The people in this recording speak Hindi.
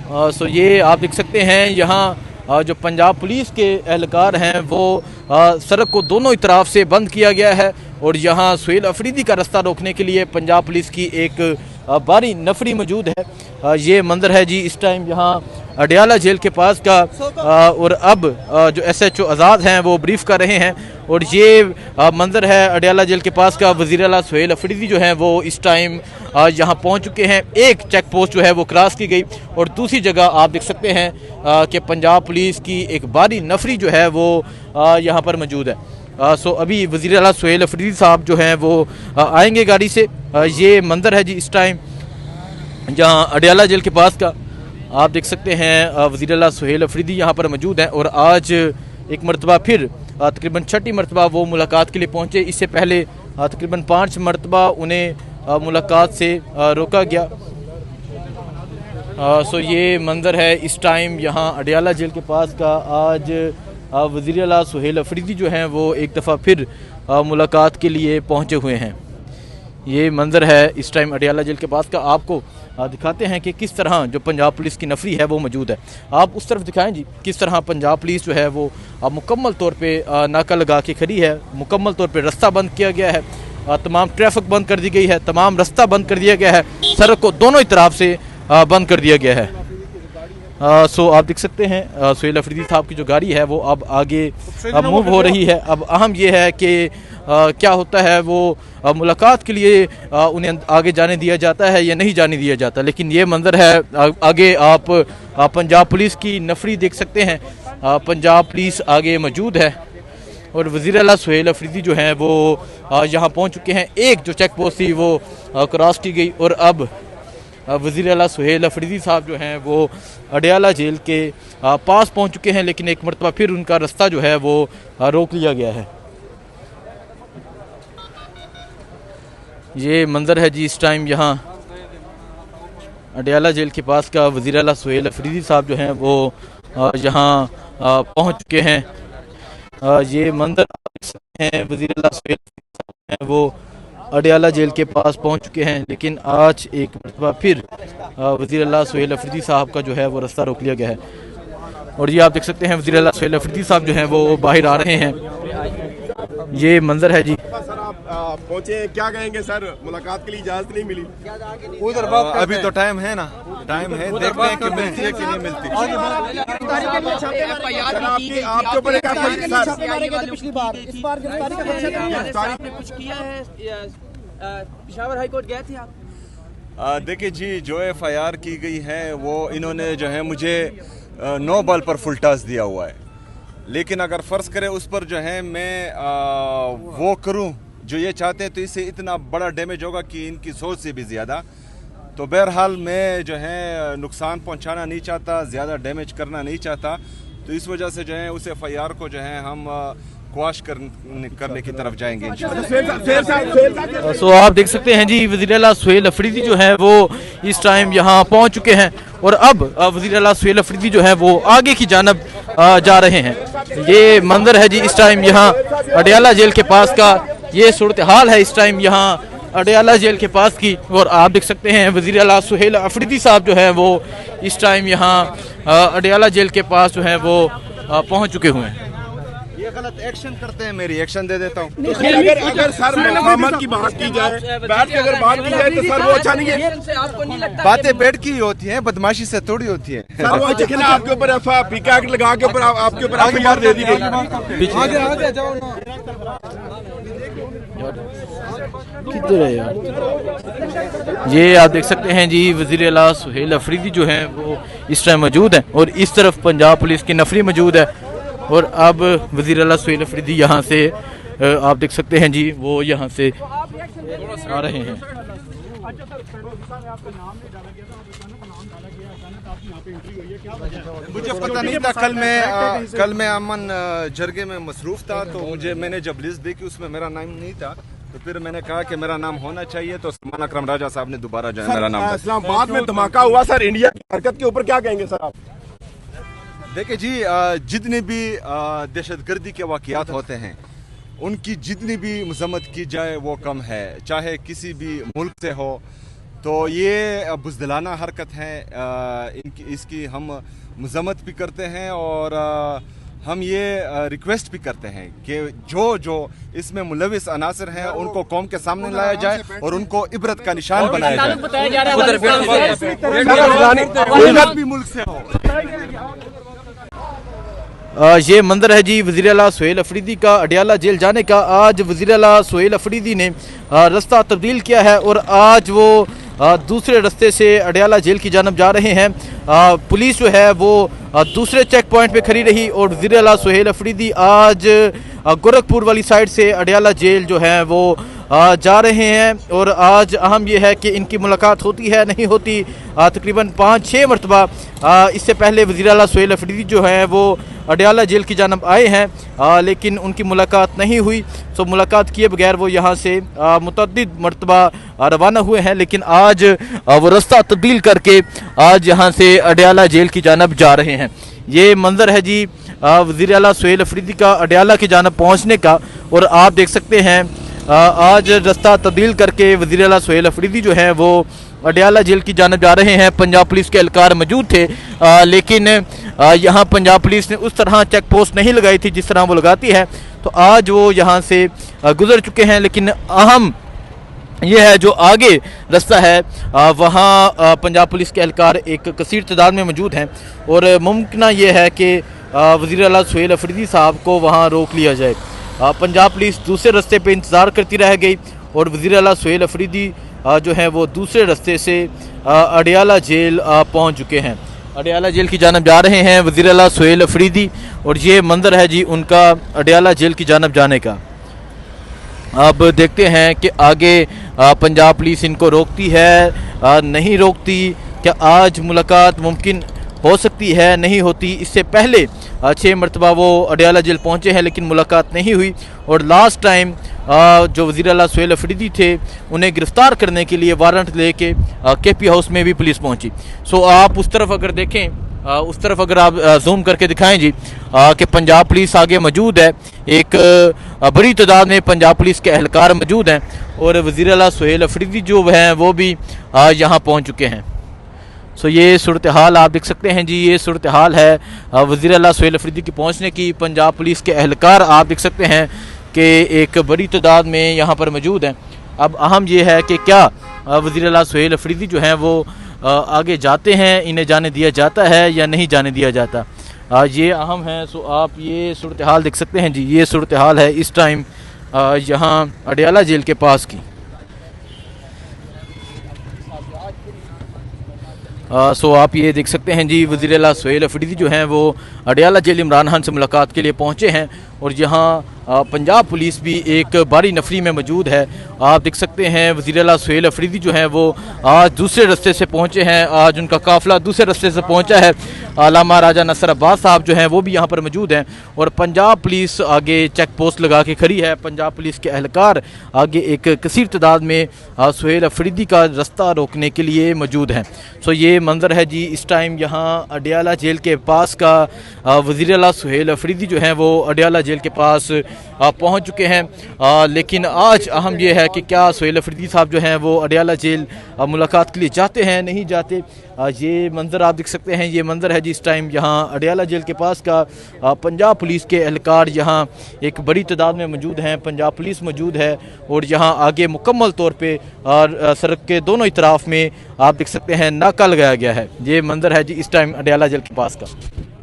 सो ये आप देख सकते हैं यहाँ जो पंजाब पुलिस के एहलकार हैं वो सड़क को दोनों ही तरफ से बंद किया गया है और यहाँ सुहेल अफरीदी का रास्ता रोकने के लिए पंजाब पुलिस की एक भारी नफरी मौजूद है। ये मंजर है जी इस टाइम यहाँ अडियाला जेल के पास का और अब जो SHO आज़ाद हैं वो ब्रीफ कर रहे हैं और ये मंजर है अडियाला जेल के पास का। वज़ीर आला सुहेल अफरीदी जो हैं वो इस टाइम यहाँ पहुँच चुके हैं। एक चेक पोस्ट जो है वो क्रॉस की गई और दूसरी जगह आप देख सकते हैं कि पंजाब पुलिस की एक भारी नफरी जो है वो यहाँ पर मौजूद है। सो अभी वज़ीर आला सुहेल अफरीदी साहब जो हैं वो आएंगे गाड़ी से। ये मंजर है जी इस टाइम जहाँ अडियाला जेल के पास का आप देख सकते हैं वज़ीर आला सुहेल अफरीदी यहाँ पर मौजूद हैं और आज एक मरतबा फिर तकरीबन 6ठी मरतबा वो मुलाकात के लिए पहुँचे। इससे पहले तकरीबन 5 मरतबा उन्हें मुलाकात से रोका गया। सो ये मंजर है इस टाइम यहाँ अडियाला जेल के पास का। आज वज़ीर आला सुहेल अफरीदी जो हैं वो एक दफ़ा फिर मुलाकात के लिए पहुँचे हुए हैं। ये मंजर है इस टाइम अडियाला जेल के पास का। आपको दिखाते हैं कि किस तरह जो पंजाब पुलिस की नफरी है वो मौजूद है। आप उस तरफ दिखाएं जी किस तरह पंजाब पुलिस जो है वो मुकम्मल तौर पे नाका लगा के खड़ी है। मुकम्मल तौर पे रास्ता बंद किया गया है, तमाम ट्रैफिक बंद कर दी गई है, तमाम रास्ता बंद कर दिया गया है, सड़क को दोनों ही तरफ से बंद कर दिया गया है। सो आप देख सकते हैं सुहेल अफरीदी साहब की जो गाड़ी है वो अब आगे मूव हो रही है। अब अहम यह है कि क्या होता है वो मुलाकात के लिए उन्हें आगे जाने दिया जाता है या नहीं जाने दिया जाता। लेकिन ये मंजर है आगे आप पंजाब पुलिस की नफरी देख सकते हैं। पंजाब पुलिस आगे मौजूद है और वज़ीर आला सुहेल अफरीदी जो हैं वो यहाँ पहुँच चुके हैं। एक जो चेक पोस्ट थी वो क्रॉस की गई और अब वज़ीर आला सुहेल अफरीदी साहब जो हैं वो अडियाला जेल के पास पहुँच चुके हैं। लेकिन एक मरतबा फिर उनका रास्ता जो है वो रोक लिया गया है। ये मंजर है जी इस टाइम यहाँ अडियाला जेल के पास का। वज़ीर आला सुहेल अफरीदी साहब जो हैं वो यहाँ पहुँच चुके हैं। ये मंजर हैं वज़ीर आला सुहेल साहब हैं वो अडियाला जेल के पास पहुँच चुके हैं। लेकिन आज एक मरतबा फिर वज़ीर आला सुहेल अफरीदी साहब का जो है वो रास्ता रोक लिया गया है और ये आप देख सकते हैं वज़ीर आला सुहेल अफरीदी साहब जो हैं वो बाहर आ रहे हैं। ये मंजर है जी। सर आप पहुंचे, क्या कहेंगे सर? मुलाकात के लिए इजाजत नहीं मिली उधर अभी तो टाइम है ना, टाइम है, देखते हैं कि मिलती है कि नहीं मिलती। आपके ऊपर पिछली बार इस बार गिरफ्तारी का कुछ किया है? पेशावर हाई कोर्ट गए थे आप? देखिए जी, जो FIR की गई है वो इन्होंने जो है मुझे 9 बॉल पर फुल टॉस दिया हुआ है। लेकिन अगर फ़र्ज़ करें उस पर जो है मैं वो करूं जो ये चाहते हैं तो इससे इतना बड़ा डैमेज होगा कि इनकी सोच से भी ज़्यादा। तो बहरहाल मैं जो है नुकसान पहुंचाना नहीं चाहता, ज़्यादा डैमेज करना नहीं चाहता। तो इस वजह से जो है उस FIR को जो है हम क्वाश करने की तरफ जाएंगे। सो आप देख सकते हैं जी वज़ीर आला सुहेल अफरीदी जो है वो इस टाइम यहाँ पहुँच चुके हैं और अब वज़ीर आला सुहेल अफरीदी जो है वो आगे की जानब जा रहे हैं। ये मंजर है जी इस टाइम यहाँ अडियाला जेल के पास का। ये सूरत हाल है इस टाइम यहाँ अडियाला जेल के पास की और आप देख सकते हैं वज़ीर आला सुहेल अफरीदी साहब जो है वो इस टाइम यहाँ अडियाला जेल के पास जो है वो पहुँच चुके हुए हैं। ये गलत एक्शन करते हैं, मेरी एक्शन दे देता हूँ। तो अगर सर मुफाहमत की बात की जाए, बैठ के अगर बात की जाए तो सर वो अच्छा नहीं है। बातें बैठ की होती हैं, बदमाशी से थोड़ी होती है। सर वो अच्छा ना आपके ऊपर FIR लगा के ऊपर आपके ऊपर FIR दे दी गई। किधर है यार? ये आप देख सकते हैं जी वज़ीर आला सुहेल अफरीदी जो हैं वो इस टाइम मौजूद हैं और इस तरफ पंजाब पुलिस की नफरी मौजूद है और अब वज़ीर आला सुहेल अफरीदी यहाँ से आप देख सकते हैं जी वो यहाँ से आ रहे हैं। मुझे पता नहीं था, कल मैं अमन जरगे में मसरूफ था तो मैंने जब लिस्ट देखी उसमें मेरा नाम नहीं था तो फिर मैंने कहा कि मेरा नाम होना चाहिए। तो सलमान अकरम राजा साहब ने दोबारा जो है मेरा नाम। इस्लामाबाद में धमाका हुआ सर, इंडिया की हरकत के ऊपर क्या कहेंगे सर आप? देखिए जी, जितने भी दहशतगर्दी के वाक़यात होते हैं उनकी जितनी भी मजम्मत की जाए वो कम है, चाहे किसी भी मुल्क से हो। तो ये बुज़दिलाना हरकत है, इसकी हम मज़म्मत भी करते हैं और हम ये रिक्वेस्ट भी करते हैं कि जो इसमें मुलविस अनासर हैं उनको कौम के सामने लाया जाए और उनको इबरत का निशान बनाया जाए। ये मंजर है जी वज़ीर आला सुहेल अफरीदी का अडियाला जेल जाने का। आज वज़ीर आला सुहेल अफरीदी ने रास्ता तब्दील किया है और आज वो दूसरे रास्ते से अडियाला जेल की जानब जा रहे हैं। पुलिस जो है वो दूसरे चेक पॉइंट पे खड़ी रही और वज़ीर आला सुहेल अफरीदी आज गोरखपुर वाली साइड से अडियाला जेल जो है वो जा रहे हैं। और आज अहम यह है कि इनकी मुलाकात होती है नहीं होती। तकरीबन 5-6 मरतबा इससे पहले वज़ीर आला सुहेल अफरीदी जो है वो अडियाला जेल की जानब आए हैं, लेकिन उनकी मुलाकात नहीं हुई। तो मुलाकात किए बगैर वो यहाँ से मुतअद्दिद मरतबा रवाना हुए हैं, लेकिन आज वो रास्ता तब्दील करके आज यहाँ से अडियाला जेल की जानब जा रहे हैं। ये मंजर है जी वज़ीर आला सुहेल अफरीदी का अडियाला की जानब पहुँचने का। और आप देख सकते हैं आज रास्ता तब्दील करके वज़ीर आला सुहेल अफरीदी जो है वो अडियाला जेल की जानब जा रहे हैं। पंजाब पुलिस के एहलकार मौजूद थे, लेकिन यहाँ पंजाब पुलिस ने उस तरह चेक पोस्ट नहीं लगाई थी जिस तरह वो लगाती है। तो आज वो यहाँ से गुजर चुके हैं, लेकिन अहम यह है जो आगे रास्ता है वहाँ पंजाब पुलिस के एहलकार एक कसीर तादाद में मौजूद हैं और मुमकिन ये है कि वज़ीर आला सुहेल अफरीदी साहब को वहाँ रोक लिया जाए। पंजाब पुलिस दूसरे रास्ते पे इंतज़ार करती रह गई और वज़ीर आला सुहेल अफरीदी जो है वो दूसरे रास्ते से अडियाला जेल पहुंच चुके हैं। अडियाला जेल की जानब जा रहे हैं वज़ीर आला सुहेल अफरीदी और ये मंजर है जी उनका अडियाला जेल की जानब जाने का। अब देखते हैं कि आगे पंजाब पुलिस इनको रोकती है नहीं रोकती, क्या आज मुलाकात मुमकिन हो सकती है नहीं होती। इससे पहले 6 मरतबा वो अडियाला जेल पहुँचे हैं लेकिन मुलाकात नहीं हुई और लास्ट टाइम जो वज़ीर आला सुहेल अफरीदी थे उन्हें गिरफ़्तार करने के लिए वारंट लेके KP हाउस में भी पुलिस पहुंची। सो आप उस तरफ अगर देखें, उस तरफ अगर आप जूम करके दिखाएं जी कि पंजाब पुलिस आगे मौजूद है, एक बड़ी तादाद में पंजाब पुलिस के एहलकार मौजूद हैं और वज़ीर आला सुहेल अफरीदी जो हैं वो भी यहाँ पहुँच चुके हैं। सो ये सूरत हाल आप देख सकते हैं जी, ये सूरत हाल है वज़ीर आला सुहेल अफरीदी के पहुँचने की। पंजाब पुलिस के एहलकार आप देख सकते हैं कि एक बड़ी तादाद में यहाँ पर मौजूद हैं। अब अहम ये है कि क्या वज़ीर आला सुहेल अफरीदी जो हैं वो आगे जाते हैं, इन्हें जाने दिया जाता है या नहीं जाने दिया जाता, ये अहम है। सो आप ये सूरत हाल देख सकते हैं जी, ये सूरत हाल है इस टाइम यहाँ अडियाला जेल के पास की। सो आप ये देख सकते हैं जी वज़ीर आला सुहेल अफरीदी जो हैं वो अडियाला जेल इमरान खान से मुलाकात के लिए पहुँचे हैं और यहाँ पंजाब पुलिस भी एक बड़ी नफरी में मौजूद है। आप देख सकते हैं वज़ीर आला सुहेल अफरीदी जो हैं वो आज दूसरे रास्ते से पहुँचे हैं, आज उनका काफ़िला दूसरे रास्ते से पहुँचा है। अल्लामा राजा नसर अब्बास साहब जो हैं वो भी यहाँ पर मौजूद हैं और पंजाब पुलिस आगे चेक पोस्ट लगा के खड़ी है। पंजाब पुलिस के एहलकार आगे एक कसीर तादाद में सुहेल अफरीदी का रास्ता रोकने के लिए मौजूद हैं। सो ये मंजर है जी इस टाइम यहाँ अडियाला जेल के पास का। वज़ीर आला सुहेल अफरीदी जो हैं वो अडियाला जेल के पास पहुंच चुके हैं, लेकिन आज अहम यह है कि क्या सुहेल अफरीदी साहब जो हैं वो अडियाला जेल मुलाकात के लिए जाते हैं नहीं जाते। ये मंजर आप देख सकते हैं, ये मंजर है जी इस टाइम यहाँ अडियाला जेल के पास का। पंजाब पुलिस के एहलकार यहाँ एक बड़ी तादाद में मौजूद हैं, पंजाब पुलिस मौजूद है और यहाँ आगे मुकम्मल तौर पे सड़क के दोनों इतराफ़ में आप देख सकते हैं नाका लगाया गया है। ये मंजर है जी इस टाइम अडियाला जेल के पास का।